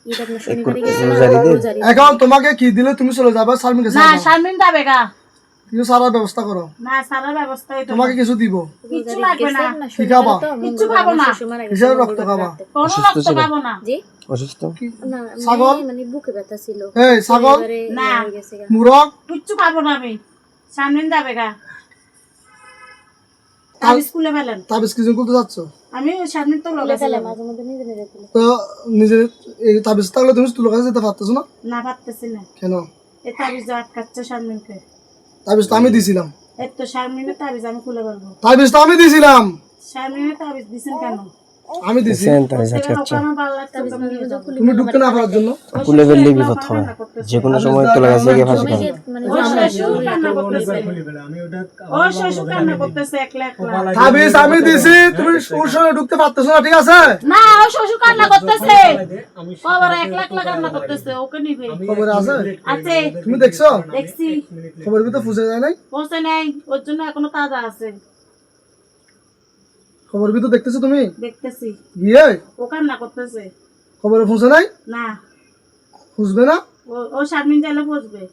এটা আপনার শনিবারে গেছে এখন তোমাকে কি দিলে তুমি চলে যাবে শারমিন কাছে না শারমিন যাবে গা কিছু সারার ব্যবস্থা করো না সারা ব্যবস্থা এটা তোমাকে কিছু দিব কিচ্ছু লাগবে না কি খাবা কিচ্ছু খাবো না কিসের রক্ত খাবা কোনো রক্ত খাবো না জি অসুস্থ না ছাগল মানে বুকে ব্যথা ছিল এই ছাগল না গেছে মুরগ কিচ্ছু খাবো না আমি শারমিন যাবে গা আমি স্কুলে ফেলেন তাবিজ কিছু করতে যাচ্ছ আমি শারমিন তো লগে ছিলাম মাঝে মধ্যে নিজে নিজে তুলে তো নিজে এই তাবিজ থাকলে তুমি তুলো কাছে যেতে পারতেছো না না পারতেছি না কেন এই তাবিজ আটকাচ্ছে শারমিনকে তাবিজ তো আমি দিছিলাম এই তো শারমিনের তাবিজ আমি খুলে বলবো তাবিজ তো আমি দিছিলাম শারমিনের তাবিজ দিছেন কেন আমি দিছি ওখানে ভালো লাগছে তুমি ঢুকতে না পারার জন্য কুলে গেলে বিপদ হবে যে কোনো সময় তোলা গেছে গিয়ে ফাঁসি খাবে মানে ও শ্বশুর কান্না করতেছে একলা একলা তাবিজ আমি দিছি তুমি ওর সঙ্গে ঢুকতে পারতেছো না ঠিক আছে না ও শ্বশুর কান্না করতেছে ও আবার একলা একলা কান্না করতেছে ওকে নিবে খবর আছে আছে তুমি দেখছো দেখছি খবর ভিতরে ফুসে যায় নাই পৌঁছে নাই ওর জন্য এখনো তাজা আছে খবর ভিতরে দেখতেছো তুমি দেখতেছি গিয়ে ও কান্না করতেছে খবরে ফুসে নাই না ফুসবে না ও শারমিন চাইলে বসবে